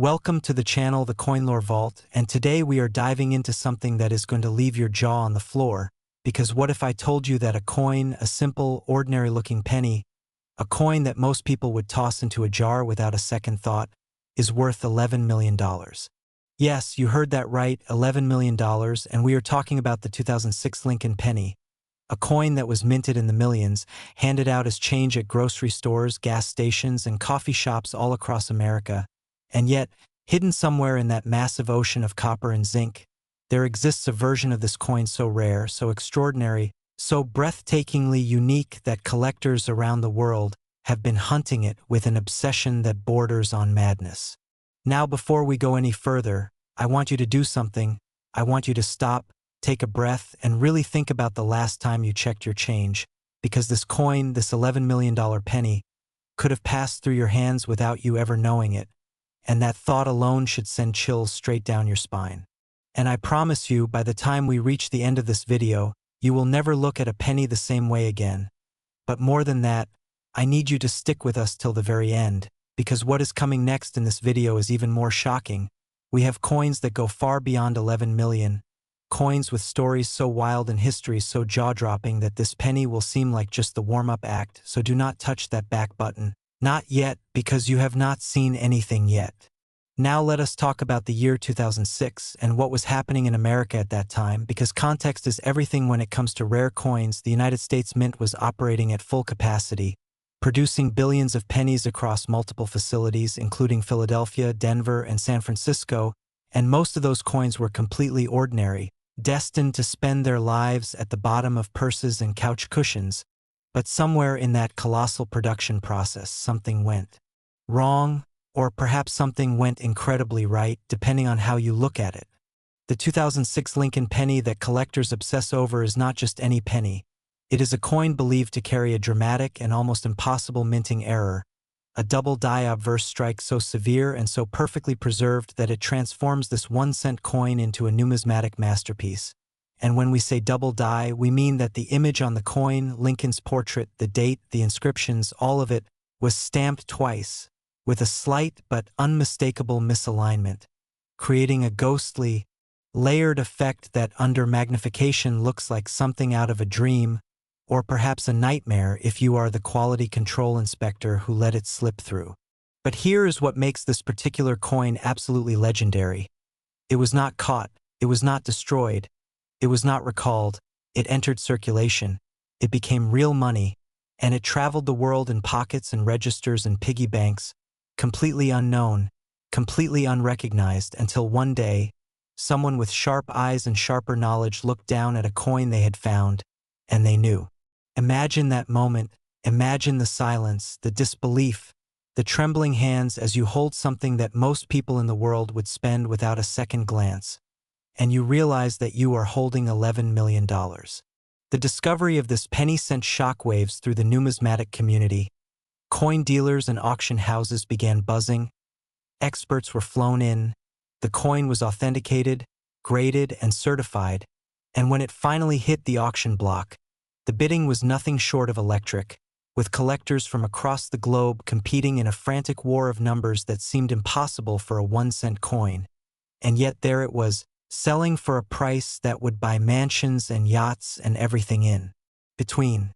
Welcome to the channel The Coin Lore Vault, and today we are diving into something that is going to leave your jaw on the floor, because what if I told you that a coin, a simple, ordinary-looking penny, a coin that most people would toss into a jar without a second thought, is worth $11 million. Yes, you heard that right, $11 million, and we are talking about the 2006 Lincoln Penny, a coin that was minted in the millions, handed out as change at grocery stores, gas stations, and coffee shops all across America. And yet, hidden somewhere in that massive ocean of copper and zinc, there exists a version of this coin so rare, so extraordinary, so breathtakingly unique that collectors around the world have been hunting it with an obsession that borders on madness. Now, before we go any further, I want you to do something. I want you to stop, take a breath, and really think about the last time you checked your change, because this coin, this $11 million penny, could have passed through your hands without you ever knowing it. And that thought alone should send chills straight down your spine. And I promise you, by the time we reach the end of this video, you will never look at a penny the same way again. But more than that, I need you to stick with us till the very end, because what is coming next in this video is even more shocking. We have coins that go far beyond 11 million, coins with stories so wild and histories so jaw-dropping that this penny will seem like just the warm-up act, so do not touch that back button. Not yet, because you have not seen anything yet. Now let us talk about the year 2006 and what was happening in America at that time, because context is everything when it comes to rare coins. The United States Mint was operating at full capacity, producing billions of pennies across multiple facilities, including Philadelphia, Denver, and San Francisco, and most of those coins were completely ordinary, destined to spend their lives at the bottom of purses and couch cushions. But somewhere in that colossal production process, something went wrong, or perhaps something went incredibly right, depending on how you look at it. The 2006 Lincoln penny that collectors obsess over is not just any penny. It is a coin believed to carry a dramatic and almost impossible minting error, a double die obverse strike so severe and so perfectly preserved that it transforms this 1-cent coin into a numismatic masterpiece. And when we say double die, we mean that the image on the coin, Lincoln's portrait, the date, the inscriptions, all of it, was stamped twice, with a slight but unmistakable misalignment, creating a ghostly, layered effect that under magnification looks like something out of a dream, or perhaps a nightmare if you are the quality control inspector who let it slip through. But here is what makes this particular coin absolutely legendary. It was not caught, it was not destroyed, it was not recalled, it entered circulation, it became real money, and it traveled the world in pockets and registers and piggy banks, completely unknown, completely unrecognized, until one day, someone with sharp eyes and sharper knowledge looked down at a coin they had found, and they knew. Imagine that moment, imagine the silence, the disbelief, the trembling hands as you hold something that most people in the world would spend without a second glance. And you realize that you are holding $11 million. The discovery of this penny sent shockwaves through the numismatic community. Coin dealers and auction houses began buzzing. Experts were flown in. The coin was authenticated, graded, and certified. And when it finally hit the auction block, the bidding was nothing short of electric, with collectors from across the globe competing in a frantic war of numbers that seemed impossible for a 1-cent coin. And yet there it was, selling for a price that would buy mansions and yachts and everything in between.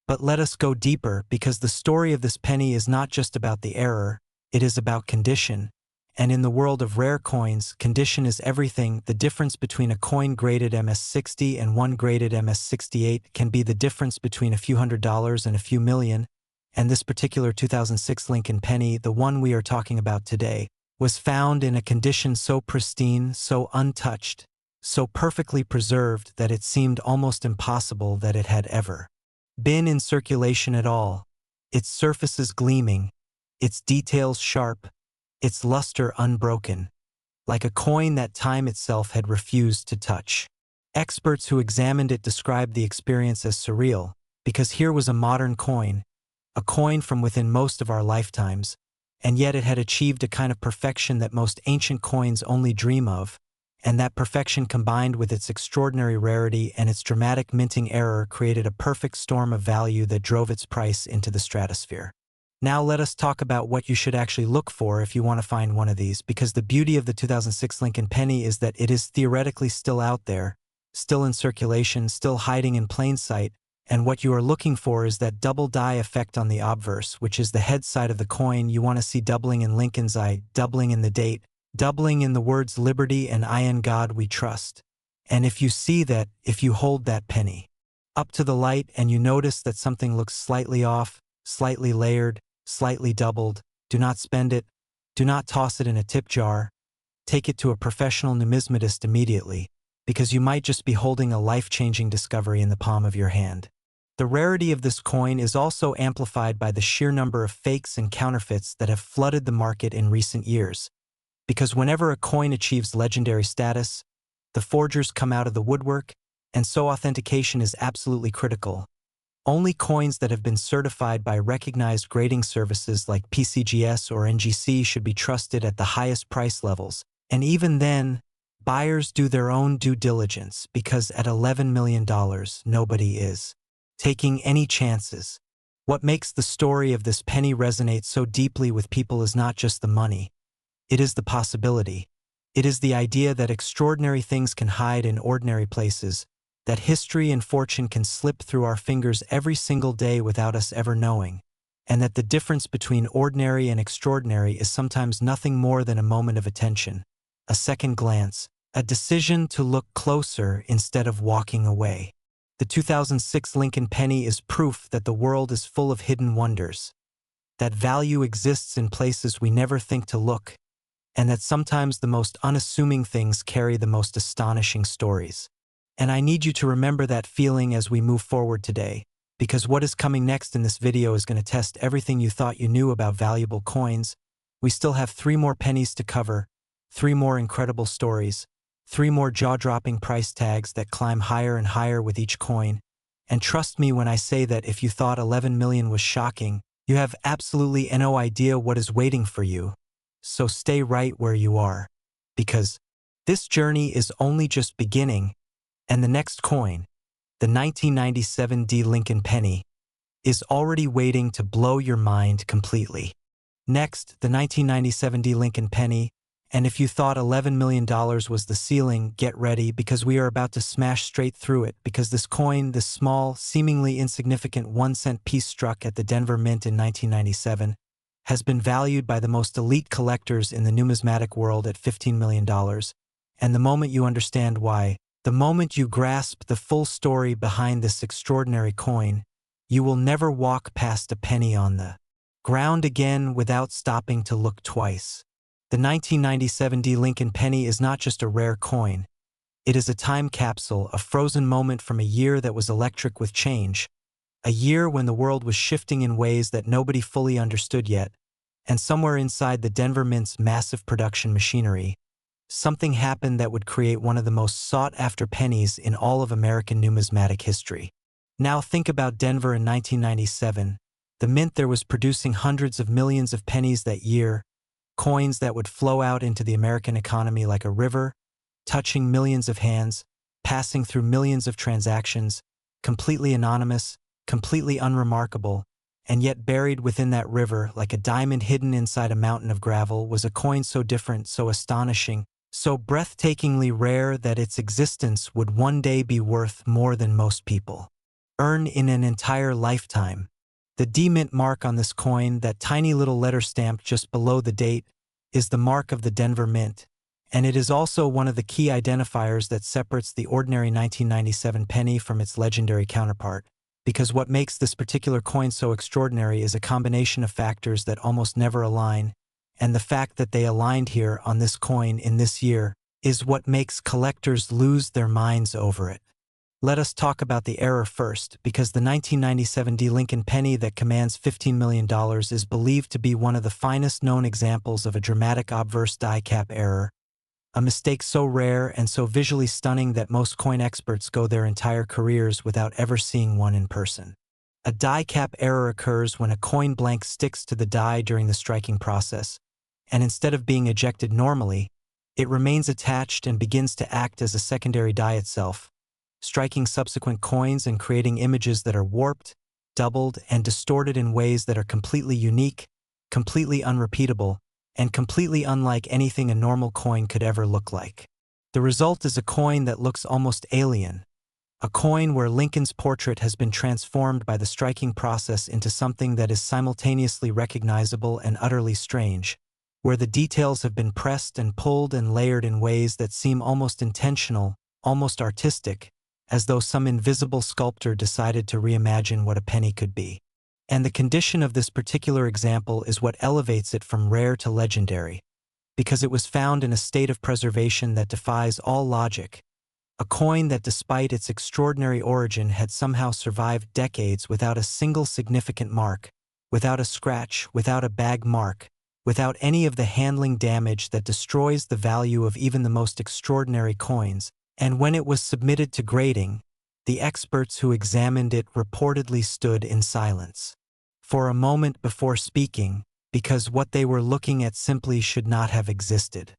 But let us go deeper, because the story of this penny is not just about the error, it is about condition. And in the world of rare coins, condition is everything. The difference between a coin graded MS-60 and one graded MS-68 can be the difference between a few $100s and a few million. And this particular 2006 Lincoln penny, the one we are talking about today, was found in a condition so pristine, so untouched, so perfectly preserved that it seemed almost impossible that it had ever been in circulation at all, its surfaces gleaming, its details sharp, its luster unbroken, like a coin that time itself had refused to touch. Experts who examined it described the experience as surreal, because here was a modern coin, a coin from within most of our lifetimes, and yet it had achieved a kind of perfection that most ancient coins only dream of, and that perfection combined with its extraordinary rarity and its dramatic minting error created a perfect storm of value that drove its price into the stratosphere. Now let us talk about what you should actually look for if you want to find one of these, because the beauty of the 2006 Lincoln Penny is that it is theoretically still out there, still in circulation, still hiding in plain sight, and what you are looking for is that double die effect on the obverse, which is the head side of the coin. You want to see doubling in Lincoln's eye, doubling in the date, doubling in the words liberty and I in God we trust. And if you see that, if you hold that penny up to the light and you notice that something looks slightly off, slightly layered, slightly doubled, do not spend it, do not toss it in a tip jar, take it to a professional numismatist immediately, because you might just be holding a life-changing discovery in the palm of your hand. The rarity of this coin is also amplified by the sheer number of fakes and counterfeits that have flooded the market in recent years, because whenever a coin achieves legendary status, the forgers come out of the woodwork, and so authentication is absolutely critical. Only coins that have been certified by recognized grading services like PCGS or NGC should be trusted at the highest price levels, and even then, buyers do their own due diligence because at $11 million, nobody is taking any chances. What makes the story of this penny resonate so deeply with people is not just the money, it is the possibility. It is the idea that extraordinary things can hide in ordinary places, that history and fortune can slip through our fingers every single day without us ever knowing, and that the difference between ordinary and extraordinary is sometimes nothing more than a moment of attention, a second glance, a decision to look closer instead of walking away. The 2006 Lincoln Penny is proof that the world is full of hidden wonders, that value exists in places we never think to look, and that sometimes the most unassuming things carry the most astonishing stories. And I need you to remember that feeling as we move forward today, because what is coming next in this video is going to test everything you thought you knew about valuable coins. We still have 3 more pennies to cover, 3 more incredible stories, 3 more jaw-dropping price tags that climb higher and higher with each coin. And trust me when I say that if you thought 11 million was shocking, you have absolutely no idea what is waiting for you. So stay right where you are, because this journey is only just beginning. And the next coin, the 1997 D Lincoln Penny, is already waiting to blow your mind completely. Next, the 1997 D Lincoln Penny, and if you thought $11 million was the ceiling, get ready because we are about to smash straight through it, because this coin, this small, seemingly insignificant 1-cent piece struck at the Denver Mint in 1997, has been valued by the most elite collectors in the numismatic world at $15 million. And the moment you understand why, the moment you grasp the full story behind this extraordinary coin, you will never walk past a penny on the ground again without stopping to look twice. The 1997 D Lincoln Penny is not just a rare coin. It is a time capsule, a frozen moment from a year that was electric with change, a year when the world was shifting in ways that nobody fully understood yet, and somewhere inside the Denver Mint's massive production machinery, something happened that would create one of the most sought-after pennies in all of American numismatic history. Now think about Denver in 1997. The mint there was producing hundreds of millions of pennies that year, coins that would flow out into the American economy like a river, touching millions of hands, passing through millions of transactions, completely anonymous, completely unremarkable, and yet buried within that river like a diamond hidden inside a mountain of gravel was a coin so different, so astonishing, so breathtakingly rare that its existence would one day be worth more than most people earn in an entire lifetime. The D-Mint mark on this coin, that tiny little letter stamp just below the date, is the mark of the Denver Mint, and it is also one of the key identifiers that separates the ordinary 1997 penny from its legendary counterpart, because what makes this particular coin so extraordinary is a combination of factors that almost never align, and the fact that they aligned here on this coin in this year is what makes collectors lose their minds over it. Let us talk about the error first, because the 1997 D Lincoln Penny that commands $15 million is believed to be one of the finest known examples of a dramatic obverse die cap error, a mistake so rare and so visually stunning that most coin experts go their entire careers without ever seeing one in person. A die cap error occurs when a coin blank sticks to the die during the striking process, and instead of being ejected normally, it remains attached and begins to act as a secondary die itself, striking subsequent coins and creating images that are warped, doubled, and distorted in ways that are completely unique, completely unrepeatable, and completely unlike anything a normal coin could ever look like. The result is a coin that looks almost alien, a coin where Lincoln's portrait has been transformed by the striking process into something that is simultaneously recognizable and utterly strange, where the details have been pressed and pulled and layered in ways that seem almost intentional, almost artistic, as though some invisible sculptor decided to reimagine what a penny could be. And the condition of this particular example is what elevates it from rare to legendary, because it was found in a state of preservation that defies all logic, a coin that despite its extraordinary origin had somehow survived decades without a single significant mark, without a scratch, without a bag mark, without any of the handling damage that destroys the value of even the most extraordinary coins, and when it was submitted to grading, the experts who examined it reportedly stood in silence for a moment before speaking, because what they were looking at simply should not have existed.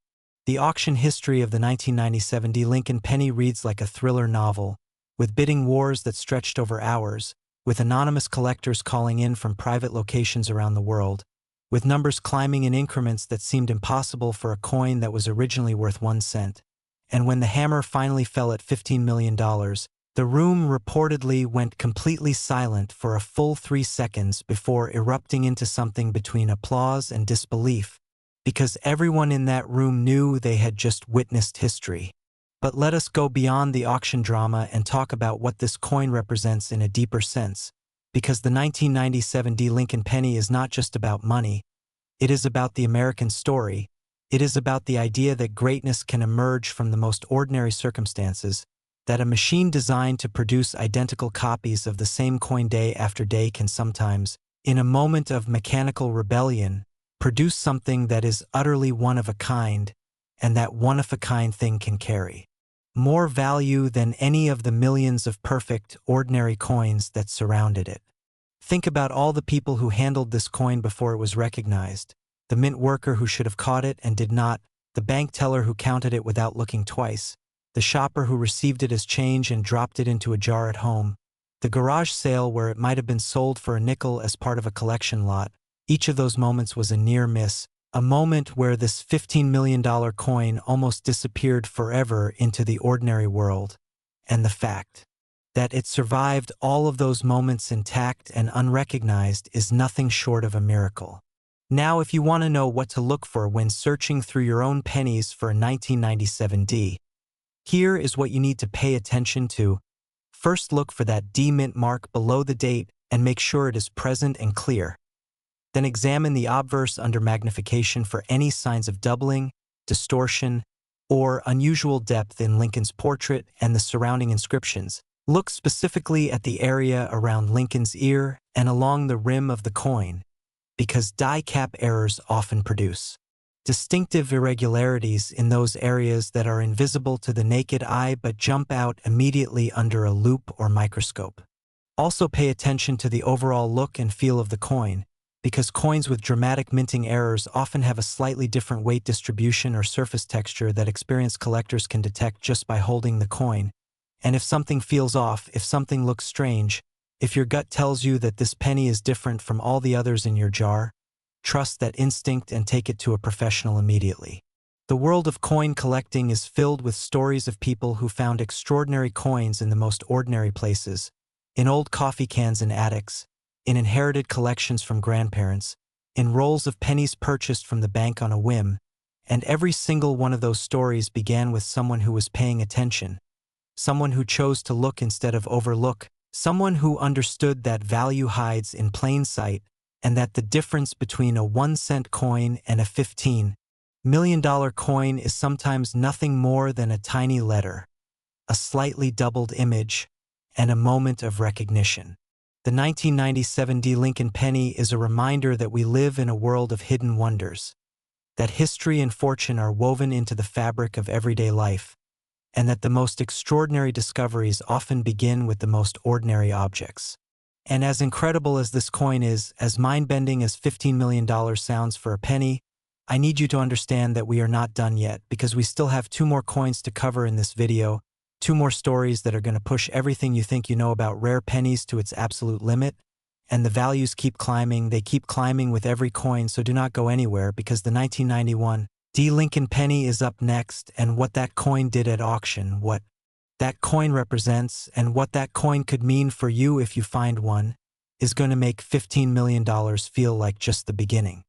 The auction history of the 1997 Lincoln penny reads like a thriller novel, with bidding wars that stretched over hours, with anonymous collectors calling in from private locations around the world, with numbers climbing in increments that seemed impossible for a coin that was originally worth 1 cent. And when the hammer finally fell at $15 million, the room reportedly went completely silent for a full 3 seconds before erupting into something between applause and disbelief, because everyone in that room knew they had just witnessed history. But let us go beyond the auction drama and talk about what this coin represents in a deeper sense, because the 1997 Lincoln penny is not just about money, it is about the American story. It is about the idea that greatness can emerge from the most ordinary circumstances, that a machine designed to produce identical copies of the same coin day after day can sometimes, in a moment of mechanical rebellion, produce something that is utterly one of a kind, and that one-of-a-kind thing can carry more value than any of the millions of perfect, ordinary coins that surrounded it. Think about all the people who handled this coin before it was recognized, the mint worker who should have caught it and did not, the bank teller who counted it without looking twice, the shopper who received it as change and dropped it into a jar at home, the garage sale where it might have been sold for a nickel as part of a collection lot. Each of those moments was a near miss, a moment where this $15 million coin almost disappeared forever into the ordinary world. And the fact that it survived all of those moments intact and unrecognized is nothing short of a miracle. Now, if you want to know what to look for when searching through your own pennies for a 1997 D, here is what you need to pay attention to. First, look for that D mint mark below the date and make sure it is present and clear. Then examine the obverse under magnification for any signs of doubling, distortion, or unusual depth in Lincoln's portrait and the surrounding inscriptions. Look specifically at the area around Lincoln's ear and along the rim of the coin, because die cap errors often produce distinctive irregularities in those areas that are invisible to the naked eye but jump out immediately under a loupe or microscope. Also pay attention to the overall look and feel of the coin, because coins with dramatic minting errors often have a slightly different weight distribution or surface texture that experienced collectors can detect just by holding the coin. And if something feels off, if something looks strange, if your gut tells you that this penny is different from all the others in your jar, trust that instinct and take it to a professional immediately. The world of coin collecting is filled with stories of people who found extraordinary coins in the most ordinary places, in old coffee cans in attics, in inherited collections from grandparents, in rolls of pennies purchased from the bank on a whim, and every single one of those stories began with someone who was paying attention, someone who chose to look instead of overlook, someone who understood that value hides in plain sight and that the difference between a 1-cent coin and a $15 million coin is sometimes nothing more than a tiny letter, a slightly doubled image, and a moment of recognition. The 1997 Lincoln penny is a reminder that we live in a world of hidden wonders, that history and fortune are woven into the fabric of everyday life, and that the most extraordinary discoveries often begin with the most ordinary objects. And as incredible as this coin is, as mind-bending as $15 million sounds for a penny, I need you to understand that we are not done yet, because we still have 2 more coins to cover in this video, 2 more stories that are going to push everything you think you know about rare pennies to its absolute limit, and the values keep climbing. They keep climbing with every coin, so do not go anywhere, because the 1991 D Lincoln penny is up next, and what that coin did at auction, what that coin represents, and what that coin could mean for you if you find one, is going to make $15 million feel like just the beginning.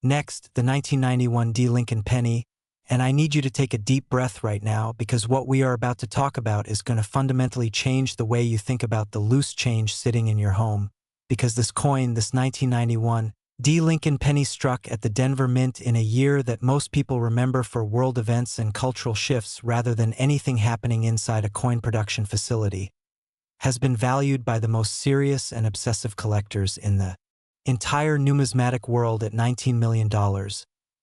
Next, the 1991 D Lincoln penny, and I need you to take a deep breath right now, because what we are about to talk about is going to fundamentally change the way you think about the loose change sitting in your home, because this coin, this 1991 D Lincoln penny, struck at the Denver Mint in a year that most people remember for world events and cultural shifts rather than anything happening inside a coin production facility, has been valued by the most serious and obsessive collectors in the entire numismatic world at $19 million.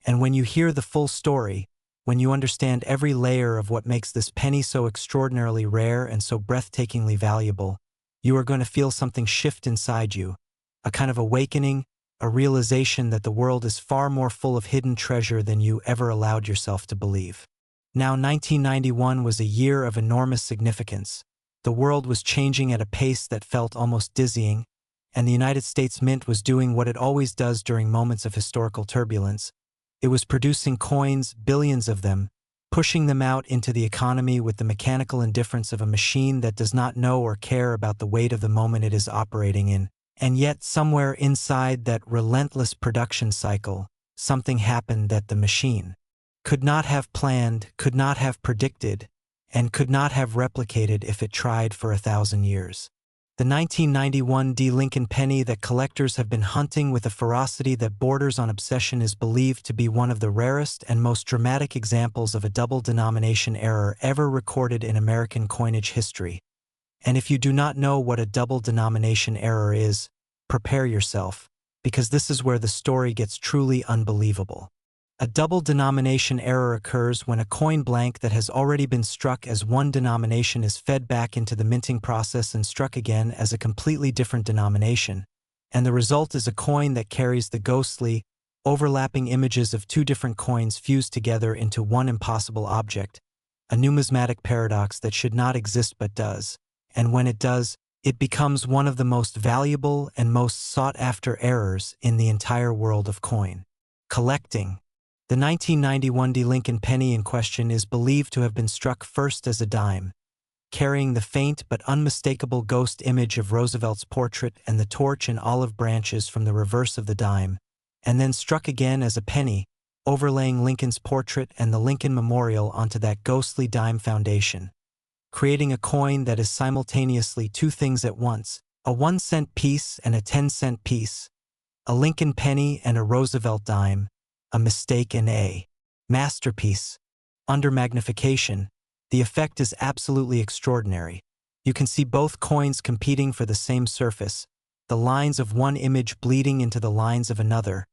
And when you hear the full story, when you understand every layer of what makes this penny so extraordinarily rare and so breathtakingly valuable, you are going to feel something shift inside you, a kind of awakening, a realization that the world is far more full of hidden treasure than you ever allowed yourself to believe. Now, 1991 was a year of enormous significance. The world was changing at a pace that felt almost dizzying, and the United States Mint was doing what it always does during moments of historical turbulence. It was producing coins, billions of them, pushing them out into the economy with the mechanical indifference of a machine that does not know or care about the weight of the moment it is operating in. And yet, somewhere inside that relentless production cycle, something happened that the machine could not have planned, could not have predicted, and could not have replicated if it tried for 1,000 years. The 1991 D Lincoln penny that collectors have been hunting with a ferocity that borders on obsession is believed to be one of the rarest and most dramatic examples of a double denomination error ever recorded in American coinage history. And if you do not know what a double denomination error is, prepare yourself, because this is where the story gets truly unbelievable. A double denomination error occurs when a coin blank that has already been struck as one denomination is fed back into the minting process and struck again as a completely different denomination, and the result is a coin that carries the ghostly, overlapping images of two different coins fused together into one impossible object, a numismatic paradox that should not exist but does. And when it does, it becomes one of the most valuable and most sought-after errors in the entire world of coin collecting. The 1991 D Lincoln penny in question is believed to have been struck first as a dime, carrying the faint but unmistakable ghost image of Roosevelt's portrait and the torch and olive branches from the reverse of the dime, and then struck again as a penny, overlaying Lincoln's portrait and the Lincoln Memorial onto that ghostly dime foundation, creating a coin that is simultaneously two things at once, a 1-cent piece and a 10-cent piece, a Lincoln penny and a Roosevelt dime, a mistake and a masterpiece. Under magnification, the effect is absolutely extraordinary. You can see both coins competing for the same surface, the lines of one image bleeding into the lines of another,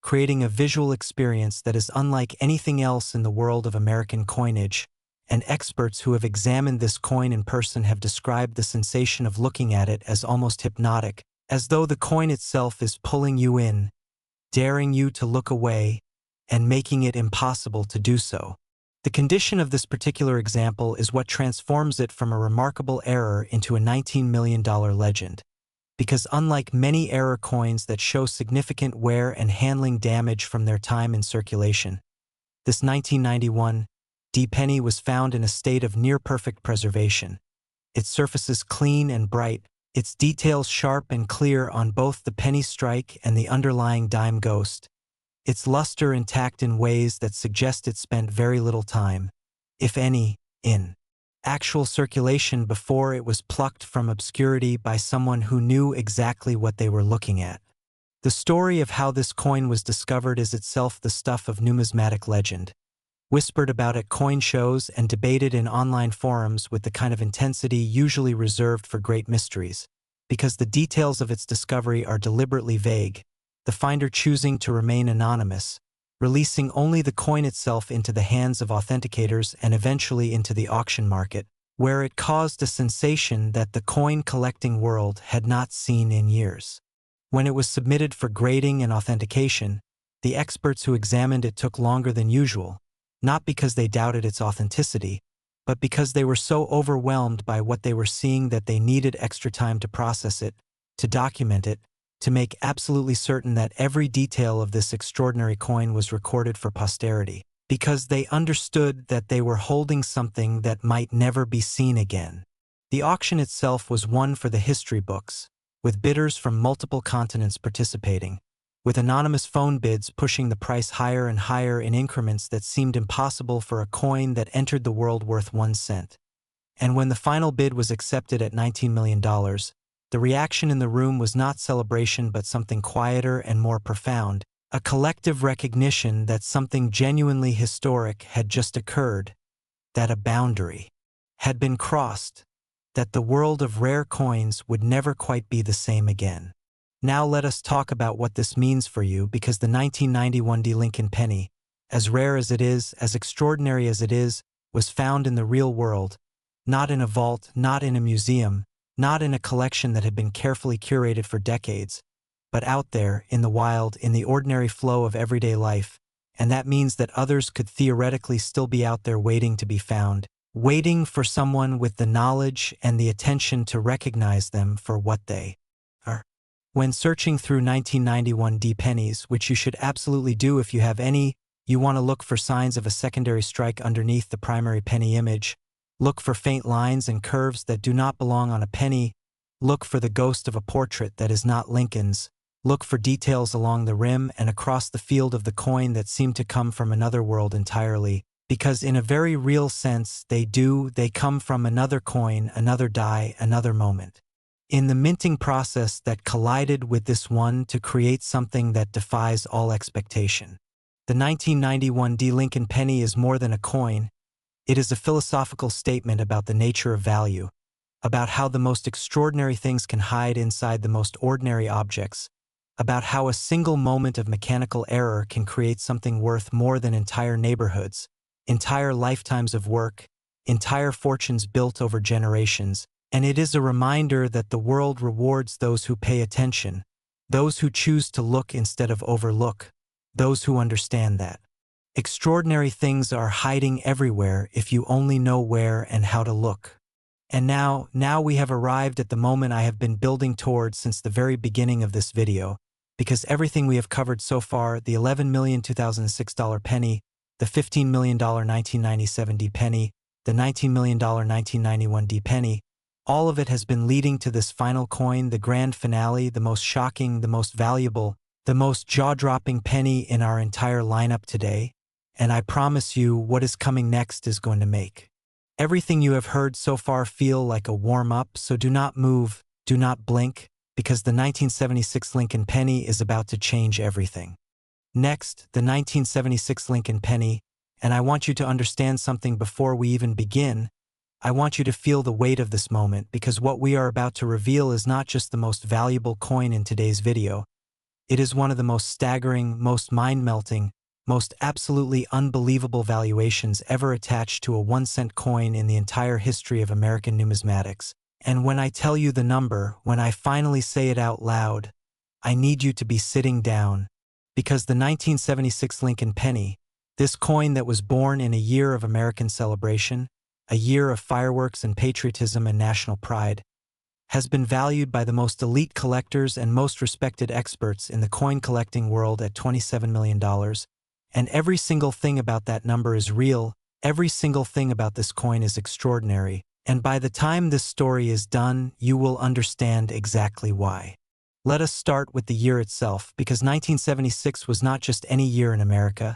creating a visual experience that is unlike anything else in the world of American coinage, and experts who have examined this coin in person have described the sensation of looking at it as almost hypnotic, as though the coin itself is pulling you in, daring you to look away, and making it impossible to do so. The condition of this particular example is what transforms it from a remarkable error into a $19 million legend. Because unlike many error coins that show significant wear and handling damage from their time in circulation, this 1991 D penny was found in a state of near-perfect preservation. Its surfaces clean and bright, its details sharp and clear on both the penny strike and the underlying dime ghost, its luster intact in ways that suggest it spent very little time, if any, in actual circulation before it was plucked from obscurity by someone who knew exactly what they were looking at. The story of how this coin was discovered is itself the stuff of numismatic legend, whispered about at coin shows and debated in online forums with the kind of intensity usually reserved for great mysteries, because the details of its discovery are deliberately vague, the finder choosing to remain anonymous, releasing only the coin itself into the hands of authenticators and eventually into the auction market, where it caused a sensation that the coin-collecting world had not seen in years. When it was submitted for grading and authentication, the experts who examined it took longer than usual, not because they doubted its authenticity, but because they were so overwhelmed by what they were seeing that they needed extra time to process it, to document it, to make absolutely certain that every detail of this extraordinary coin was recorded for posterity, because they understood that they were holding something that might never be seen again. The auction itself was one for the history books, with bidders from multiple continents participating, with anonymous phone bids pushing the price higher and higher in increments that seemed impossible for a coin that entered the world worth 1 cent. And when the final bid was accepted at $19 million, the reaction in the room was not celebration but something quieter and more profound, a collective recognition that something genuinely historic had just occurred, that a boundary had been crossed, that the world of rare coins would never quite be the same again. Now let us talk about what this means for you, because the 1991 D. Lincoln penny, as rare as it is, as extraordinary as it is, was found in the real world, not in a vault, not in a museum, not in a collection that had been carefully curated for decades, but out there, in the wild, in the ordinary flow of everyday life, and that means that others could theoretically still be out there waiting to be found, waiting for someone with the knowledge and the attention to recognize them for what they are. When searching through 1991 D pennies, which you should absolutely do if you have any, you want to look for signs of a secondary strike underneath the primary penny image. Look for faint lines and curves that do not belong on a penny. Look for the ghost of a portrait that is not Lincoln's. Look for details along the rim and across the field of the coin that seem to come from another world entirely, because in a very real sense they come from another coin, another die, another moment. In the minting process that collided with this one to create something that defies all expectation. The 1991 D. Lincoln penny is more than a coin. It is a philosophical statement about the nature of value, about how the most extraordinary things can hide inside the most ordinary objects, about how a single moment of mechanical error can create something worth more than entire neighborhoods, entire lifetimes of work, entire fortunes built over generations, and it is a reminder that the world rewards those who pay attention, those who choose to look instead of overlook, those who understand that extraordinary things are hiding everywhere if you only know where and how to look. And now we have arrived at the moment I have been building towards since the very beginning of this video, because everything we have covered so far, the $11 million 2006 penny, the $15 million 1997 D penny, the $19 million 1991 D penny, all of it has been leading to this final coin, the grand finale, the most shocking, the most valuable, the most jaw-dropping penny in our entire lineup today. And I promise you, what is coming next is going to make everything you have heard so far feel like a warm-up, so do not move, do not blink, because the 1976 Lincoln penny is about to change everything. Next, the 1976 Lincoln penny, and I want you to understand something before we even begin. I want you to feel the weight of this moment, because what we are about to reveal is not just the most valuable coin in today's video. It is one of the most staggering, most mind-melting, most absolutely unbelievable valuations ever attached to a 1-cent coin in the entire history of American numismatics. And when I tell you the number, when I finally say it out loud, I need you to be sitting down, because the 1976 Lincoln penny, this coin that was born in a year of American celebration, a year of fireworks and patriotism and national pride, has been valued by the most elite collectors and most respected experts in the coin collecting world at $27 million. And every single thing about that number is real, every single thing about this coin is extraordinary, and by the time this story is done, you will understand exactly why. Let us start with the year itself, because 1976 was not just any year in America.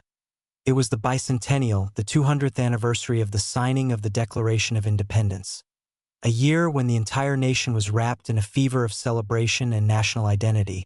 It was the bicentennial, the 200th anniversary of the signing of the Declaration of Independence. A year when the entire nation was wrapped in a fever of celebration and national identity,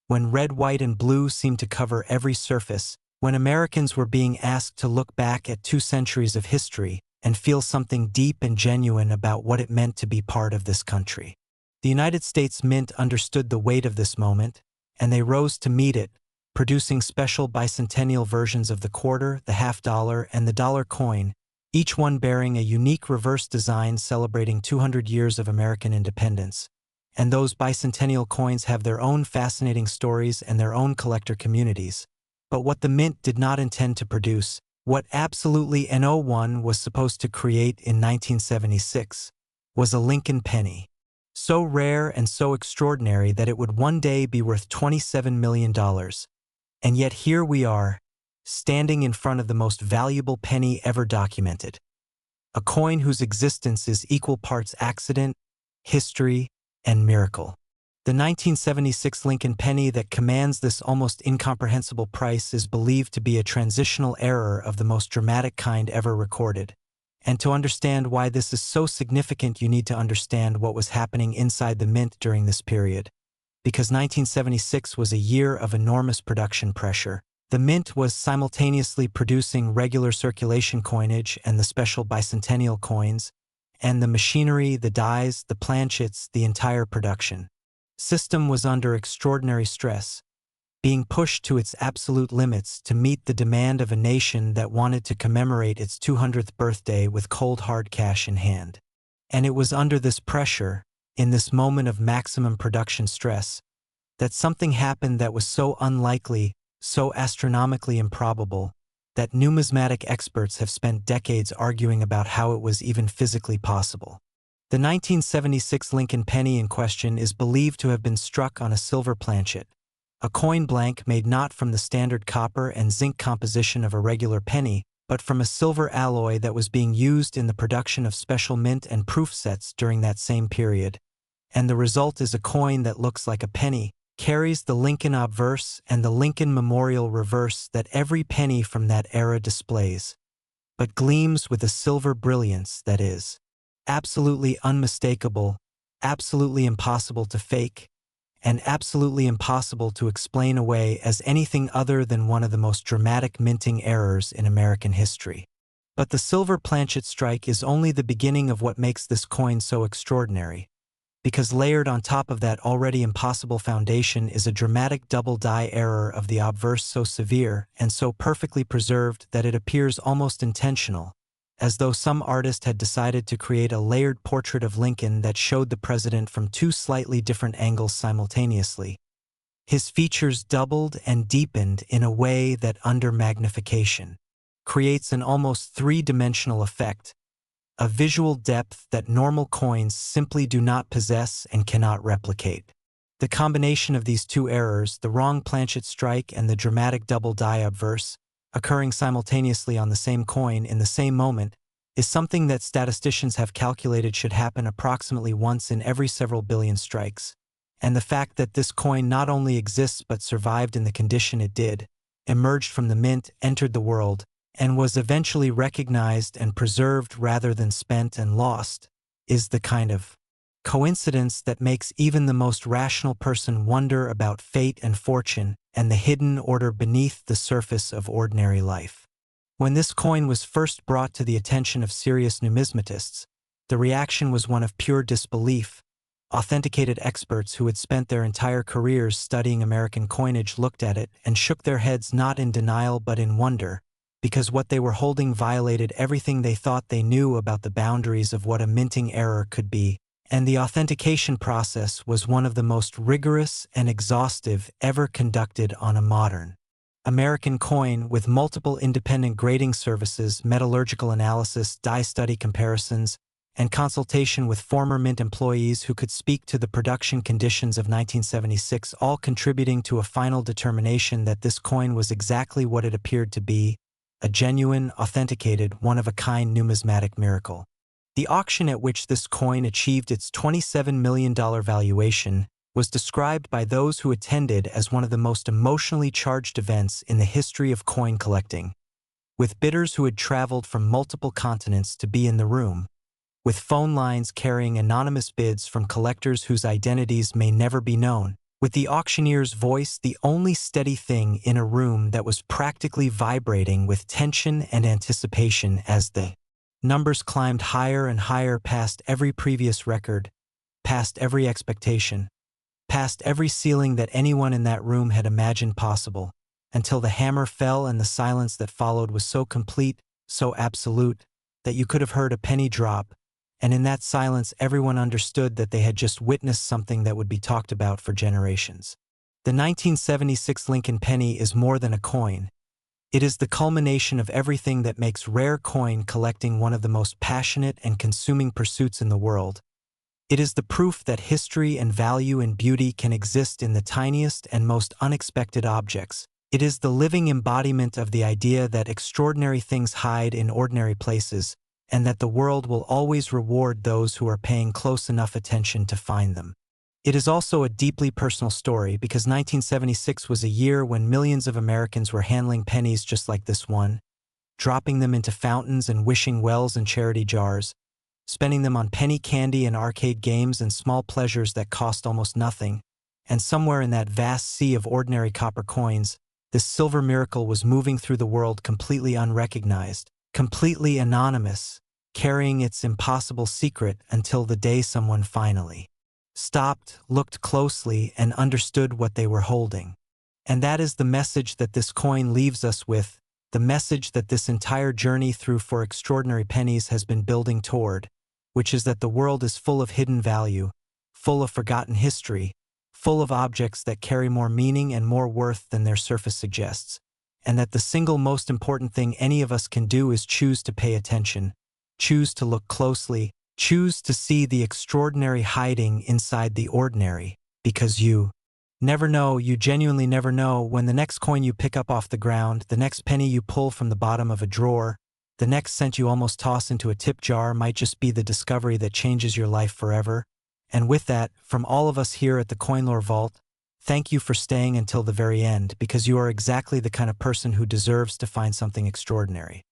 when red, white, and blue seemed to cover every surface, when Americans were being asked to look back at 2 centuries of history and feel something deep and genuine about what it meant to be part of this country. The United States Mint understood the weight of this moment, and they rose to meet it, producing special bicentennial versions of the quarter, the half-dollar, and the dollar coin, each one bearing a unique reverse design celebrating 200 years of American independence. And those bicentennial coins have their own fascinating stories and their own collector communities. But what the Mint did not intend to produce, what absolutely no one was supposed to create in 1976, was a Lincoln penny. So rare and so extraordinary that it would one day be worth $27 million. And yet here we are, standing in front of the most valuable penny ever documented. A coin whose existence is equal parts accident, history, and miracle. The 1976 Lincoln penny that commands this almost incomprehensible price is believed to be a transitional error of the most dramatic kind ever recorded. And to understand why this is so significant, you need to understand what was happening inside the mint during this period. Because 1976 was a year of enormous production pressure. The mint was simultaneously producing regular circulation coinage and the special bicentennial coins, and the machinery, the dies, the planchets, the entire production system was under extraordinary stress, being pushed to its absolute limits to meet the demand of a nation that wanted to commemorate its 200th birthday with cold hard cash in hand. And it was under this pressure, in this moment of maximum production stress, that something happened that was so unlikely, so astronomically improbable, that numismatic experts have spent decades arguing about how it was even physically possible. The 1976 Lincoln penny in question is believed to have been struck on a silver planchet, a coin blank made not from the standard copper and zinc composition of a regular penny, but from a silver alloy that was being used in the production of special mint and proof sets during that same period. And the result is a coin that looks like a penny, carries the Lincoln obverse and the Lincoln Memorial reverse that every penny from that era displays, but gleams with a silver brilliance that is absolutely unmistakable, absolutely impossible to fake, and absolutely impossible to explain away as anything other than one of the most dramatic minting errors in American history. But the silver planchet strike is only the beginning of what makes this coin so extraordinary, because layered on top of that already impossible foundation is a dramatic double die error of the obverse so severe and so perfectly preserved that it appears almost intentional, as though some artist had decided to create a layered portrait of Lincoln that showed the president from two slightly different angles simultaneously. His features doubled and deepened in a way that, under magnification, creates an almost three-dimensional effect, a visual depth that normal coins simply do not possess and cannot replicate. The combination of these two errors, the wrong planchet strike and the dramatic double die obverse, occurring simultaneously on the same coin in the same moment, is something that statisticians have calculated should happen approximately once in every several billion strikes. And the fact that this coin not only exists but survived in the condition it did, emerged from the mint, entered the world, and was eventually recognized and preserved rather than spent and lost, is the kind of coincidence that makes even the most rational person wonder about fate and fortune and the hidden order beneath the surface of ordinary life. When this coin was first brought to the attention of serious numismatists, the reaction was one of pure disbelief. Authenticated experts who had spent their entire careers studying American coinage looked at it and shook their heads not in denial but in wonder, because what they were holding violated everything they thought they knew about the boundaries of what a minting error could be. And the authentication process was one of the most rigorous and exhaustive ever conducted on a modern American coin, with multiple independent grading services, metallurgical analysis, die study comparisons, and consultation with former mint employees who could speak to the production conditions of 1976, all contributing to a final determination that this coin was exactly what it appeared to be, a genuine, authenticated, one-of-a-kind numismatic miracle. The auction at which this coin achieved its $27 million valuation was described by those who attended as one of the most emotionally charged events in the history of coin collecting, with bidders who had traveled from multiple continents to be in the room, with phone lines carrying anonymous bids from collectors whose identities may never be known, with the auctioneer's voice the only steady thing in a room that was practically vibrating with tension and anticipation as the numbers climbed higher and higher past every previous record, past every expectation, past every ceiling that anyone in that room had imagined possible, until the hammer fell and the silence that followed was so complete, so absolute, that you could have heard a penny drop, and in that silence everyone understood that they had just witnessed something that would be talked about for generations. The 1976 Lincoln penny is more than a coin. It is the culmination of everything that makes rare coin collecting one of the most passionate and consuming pursuits in the world. It is the proof that history and value and beauty can exist in the tiniest and most unexpected objects. It is the living embodiment of the idea that extraordinary things hide in ordinary places, and that the world will always reward those who are paying close enough attention to find them. It is also a deeply personal story because 1976 was a year when millions of Americans were handling pennies just like this one, dropping them into fountains and wishing wells and charity jars, spending them on penny candy and arcade games and small pleasures that cost almost nothing, and somewhere in that vast sea of ordinary copper coins, this silver miracle was moving through the world completely unrecognized, completely anonymous, carrying its impossible secret until the day someone finally stopped, looked closely, and understood what they were holding. And that is the message that this coin leaves us with, the message that this entire journey through For Extraordinary Pennies has been building toward, which is that the world is full of hidden value, full of forgotten history, full of objects that carry more meaning and more worth than their surface suggests, and that the single most important thing any of us can do is choose to pay attention, choose to look closely, choose to see the extraordinary hiding inside the ordinary, because you never know, you genuinely never know, when the next coin you pick up off the ground, the next penny you pull from the bottom of a drawer, the next cent you almost toss into a tip jar might just be the discovery that changes your life forever. And with that, from all of us here at the Coinlore Vault, thank you for staying until the very end, because you are exactly the kind of person who deserves to find something extraordinary.